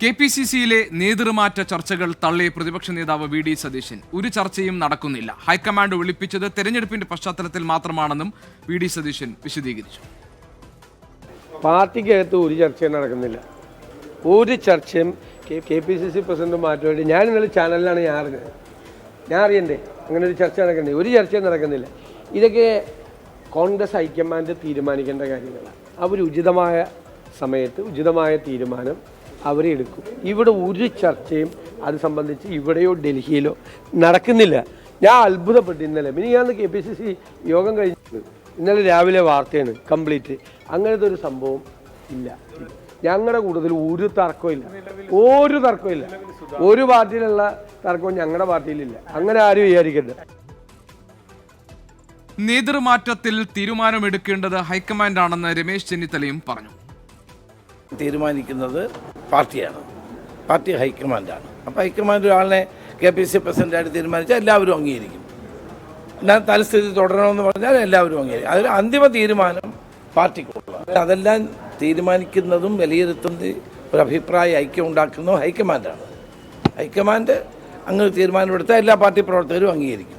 കെ.പി.സി.സിയിലെ നേതൃമാറ്റ ചർച്ചകൾ തള്ളിയ പ്രതിപക്ഷ നേതാവ് വി.ഡി. സതീശൻ. ഒരു ചർച്ചയും നടക്കുന്നില്ല. ഹൈക്കമാൻഡ് വിളിപ്പിച്ചത് തെരഞ്ഞെടുപ്പിന്റെ പശ്ചാത്തലത്തിൽ മാത്രമാണെന്നും വി.ഡി. സതീശൻ വിശദീകരിച്ചു. പാർട്ടിക്കകത്ത് ഒരു ചർച്ചയും നടക്കുന്നില്ല. ഒരു ചർച്ചയും കെ.പി.സി.സി പ്രസിഡന്റ് മാറ്റാൻ വേണ്ടി ഞാൻ ഇന്നലെ ചാനലിലാണ് ഞാൻ അറിയണ്ടേ അങ്ങനെ ഒരു ചർച്ച നടക്കണ്ടേ? ഒരു ചർച്ചയും നടക്കുന്നില്ല. ഇതൊക്കെ കോൺഗ്രസ് ഹൈക്കമാൻഡ് തീരുമാനിക്കേണ്ട കാര്യങ്ങളാണ്. അവർ ഉചിതമായ സമയത്ത് ഉചിതമായ തീരുമാനം അവരെടുക്കും. ഇവിടെ ഒരു ചർച്ചയും അത് സംബന്ധിച്ച് ഇവിടെയോ ഡൽഹിയിലോ നടക്കുന്നില്ല. ഞാൻ അത്ഭുതപ്പെട്ടു. ഇന്നലെ ഞാൻ കെ.പി.സി.സി യോഗം കഴിഞ്ഞത് ഇന്നലെ രാവിലെ വാർത്തയാണ് കംപ്ലീറ്റ്. അങ്ങനത്തെ ഒരു സംഭവം ഇല്ല. ഞങ്ങളുടെ കൂടുതൽ ഒരു തർക്കമില്ല. ഒരു പാർട്ടിയിലുള്ള തർക്കവും ഞങ്ങളുടെ പാർട്ടിയിലില്ല. അങ്ങനെ ആരും വിചാരിക്കരുത്. നേതൃമാറ്റത്തിൽ തീരുമാനമെടുക്കേണ്ടത് ഹൈക്കമാൻഡാണെന്ന് രമേശ് ചെന്നിത്തലയും പറഞ്ഞു. തീരുമാനിക്കുന്നത് പാർട്ടിയാണ്, പാർട്ടി ഹൈക്കമാൻഡാണ്. അപ്പോൾ ഹൈക്കമാൻഡ് ഒരാളിനെ കെ.പി.സി.സി പ്രസിഡന്റായിട്ട് തീരുമാനിച്ചാൽ എല്ലാവരും അംഗീകരിക്കും. എന്നാൽ തലസ്ഥിതി തുടരണമെന്ന് പറഞ്ഞാൽ എല്ലാവരും അംഗീകരിക്കും. അതിൽ അന്തിമ തീരുമാനം പാർട്ടിക്കുള്ള. അതെല്ലാം തീരുമാനിക്കുന്നതും വിലയിരുത്തുന്നതും ഒരു അഭിപ്രായ ഐക്യം ഉണ്ടാക്കുന്നതും ഹൈക്കമാൻഡാണ്. ഹൈക്കമാൻഡ് അങ്ങനെ തീരുമാനമെടുത്താൽ എല്ലാ പാർട്ടി പ്രവർത്തകരും അംഗീകരിക്കും.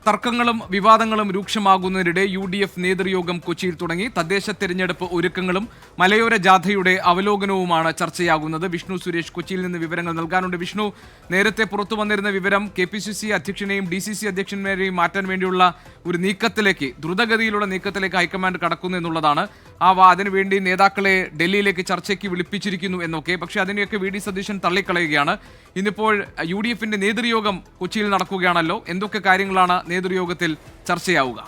തർക്കങ്ങളും വിവാദങ്ങളും രൂക്ഷമാകുന്നതിനിടെ UDF നേതൃയോഗം കൊച്ചിയിൽ തുടങ്ങി. തദ്ദേശ തെരഞ്ഞെടുപ്പ് ഒരുക്കങ്ങളും മലയോര ജാഥയുടെ അവലോകനവുമാണ് ചർച്ചയാകുന്നത്. വിഷ്ണു സുരേഷ് കൊച്ചിയിൽ നിന്ന് വിവരങ്ങൾ നൽകാനുണ്ട്. വിഷ്ണു, നേരത്തെ പുറത്തു വന്നിരുന്ന വിവരം കെ.പി.സി.സി അധ്യക്ഷനെയും DCC അധ്യക്ഷന്മാരെയും മാറ്റാൻ വേണ്ടിയുള്ള ഒരു നീക്കത്തിലേക്ക്, ദ്രുതഗതിയിലുള്ള നീക്കത്തിലേക്ക് ഹൈക്കമാൻഡ് കടക്കുന്നു എന്നുള്ളതാണ്. അതിനുവേണ്ടി നേതാക്കളെ ഡൽഹിയിലേക്ക് ചർച്ചയ്ക്ക് വിളിപ്പിച്ചിരിക്കുന്നു എന്നൊക്കെ. പക്ഷേ അതിനെയൊക്കെ വി.ഡി. സതീശൻ തള്ളിക്കളയുകയാണ്. ഇന്നിപ്പോൾ UDFന്റെ നേതൃയോഗം കൊച്ചിയിൽ നടക്കുകയാണല്ലോ. എന്തൊക്കെ കാര്യങ്ങളാണ് നേതൃയോഗത്തിൽ ചർച്ചയാവുക?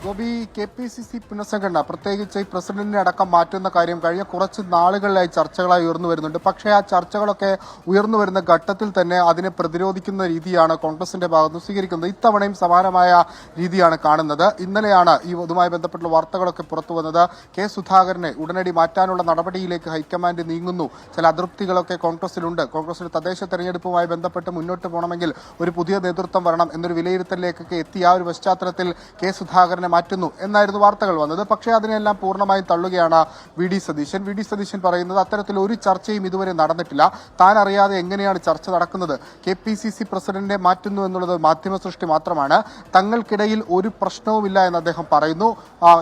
ഗോപി, കെ.പി.സി.സി പുനഃസംഘടന പ്രത്യേകിച്ച് ഈ പ്രസിഡന്റിനെ അടക്കം മാറ്റുന്ന കാര്യം കഴിഞ്ഞ കുറച്ച് നാളുകളിലായി ചർച്ചകളായി ഉയർന്നു വരുന്നുണ്ട്. പക്ഷേ ആ ചർച്ചകളൊക്കെ ഉയർന്നു വരുന്ന ഘട്ടത്തിൽ തന്നെ അതിനെ പ്രതിരോധിക്കുന്ന രീതിയാണ് കോൺഗ്രസിന്റെ ഭാഗത്ത് സ്വീകരിക്കുന്നത്. ഇത്തവണയും സമാനമായ രീതിയാണ് കാണുന്നത്. ഇന്നലെയാണ് ഇതുമായി ബന്ധപ്പെട്ടുള്ള വാർത്തകളൊക്കെ പുറത്തു വന്നത്. കെ. സുധാകരനെ ഉടനടി മാറ്റാനുള്ള നടപടിയിലേക്ക് ഹൈക്കമാൻഡ് നീങ്ങുന്നു. ചില അതൃപ്തികളൊക്കെ കോൺഗ്രസിലുണ്ട്. കോൺഗ്രസിന് തദ്ദേശ തെരഞ്ഞെടുപ്പുമായി ബന്ധപ്പെട്ട് മുന്നോട്ട് പോകണമെങ്കിൽ ഒരു പുതിയ നേതൃത്വം വരണം എന്നൊരു വിലയിരുത്തലിലേക്കൊക്കെ എത്തി. ആ ഒരു പശ്ചാത്തലത്തിൽ കെ. സുധാകരനെ മാറ്റുന്നു എന്നായിരുന്നു വാർത്തകൾ വന്നത്. പക്ഷേ അതിനെല്ലാം പൂർണ്ണമായും തള്ളുകയാണ് വി.ഡി. സതീശൻ. വി.ഡി. സതീശൻ പറയുന്നത് അത്തരത്തിൽ ഒരു ചർച്ചയും ഇതുവരെ നടന്നിട്ടില്ല. താൻ അറിയാതെ എങ്ങനെയാണ് ചർച്ച നടക്കുന്നത്? കെ.പി.സി.സി പ്രസിഡന്റിനെ മാറ്റുന്നു എന്നുള്ളത് മാധ്യമ സൃഷ്ടി മാത്രമാണ്. തങ്ങൾക്കിടയിൽ ഒരു പ്രശ്നവുമില്ല എന്ന് അദ്ദേഹം പറയുന്നു.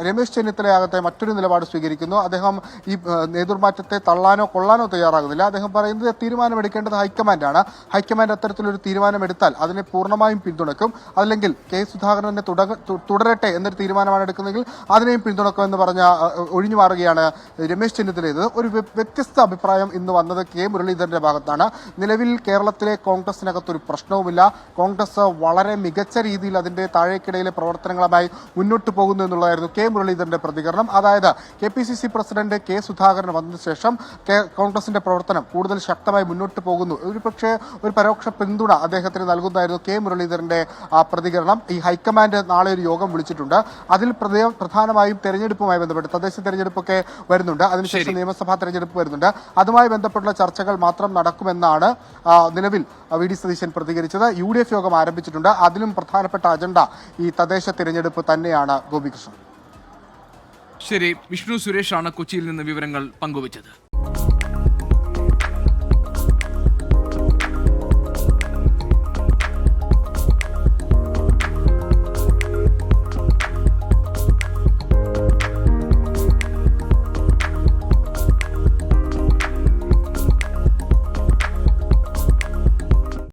രമേശ് ചെന്നിത്തലയാകട്ടെ മറ്റൊരു നിലപാട് സ്വീകരിക്കുന്നു. അദ്ദേഹം ഈ നേതൃമാറ്റത്തെ തള്ളാനോ കൊള്ളാനോ തയ്യാറാകുന്നില്ല. അദ്ദേഹം പറയുന്നത് തീരുമാനമെടുക്കേണ്ടത് ഹൈക്കമാൻഡാണ്. ഹൈക്കമാൻഡ് അത്തരത്തിലൊരു തീരുമാനമെടുത്താൽ അതിനെ പൂർണ്ണമായും പിന്തുണയ്ക്കും. അല്ലെങ്കിൽ കെ. സുധാകരനെ തുടരട്ടെ എന്നൊരു തീരുമാനമാണ് എടുക്കുന്നതെങ്കിൽ അതിനെയും പിന്തുണക്കുമെന്ന് പറഞ്ഞ ഒഴിഞ്ഞു മാറുകയാണ് രമേശ് ചെന്നിത്തലയത്. ഒരു വ്യത്യസ്ത അഭിപ്രായം ഇന്ന് വന്നത് കെ. മുരളീധരന്റെ ഭാഗത്താണ്. നിലവിൽ കേരളത്തിലെ കോൺഗ്രസിനകത്തൊരു പ്രശ്നവുമില്ല. കോൺഗ്രസ് വളരെ മികച്ച രീതിയിൽ അതിന്റെ താഴേക്കിടയിലെ പ്രവർത്തനങ്ങളുമായി മുന്നോട്ട് പോകുന്നു എന്നുള്ളതായിരുന്നു കെ. മുരളീധരന്റെ പ്രതികരണം. അതായത് കെ.പി.സി.സി പ്രസിഡന്റ് കെ. സുധാകരൻ വന്നതിന് ശേഷം കോൺഗ്രസിന്റെ പ്രവർത്തനം കൂടുതൽ ശക്തമായി മുന്നോട്ട് പോകുന്നു. ഒരുപക്ഷെ ഒരു പരോക്ഷ പിന്തുണ അദ്ദേഹത്തിന് നൽകുന്നതായിരുന്നു കെ. മുരളീധരന്റെ പ്രതികരണം. ഈ ഹൈക്കമാൻഡ് നാളെ ഒരു യോഗം വിളിച്ചിട്ടുണ്ട്. അതിൽ പ്രധാനമായും തെരഞ്ഞെടുപ്പുമായി ബന്ധപ്പെട്ട് തദ്ദേശ തെരഞ്ഞെടുപ്പൊക്കെ വരുന്നുണ്ട്. അതിനുശേഷം നിയമസഭാ തെരഞ്ഞെടുപ്പ് വരുന്നുണ്ട്. അതുമായി ബന്ധപ്പെട്ടുള്ള ചർച്ചകൾ മാത്രം നടക്കുമെന്നാണ് നിലവിൽ വി.ഡി. സതീശൻ പ്രതികരിച്ചത്. UDF യോഗം ആരംഭിച്ചിട്ടുണ്ട്. അതിലും പ്രധാനപ്പെട്ട അജണ്ട ഈ തദ്ദേശ തെരഞ്ഞെടുപ്പ് തന്നെയാണ്. ഗോപികൃഷ്ണൻ. ശരി, വിഷ്ണു സുരേഷാണ് കൊച്ചിയിൽ നിന്ന് വിവരങ്ങൾ പങ്കുവച്ചത്.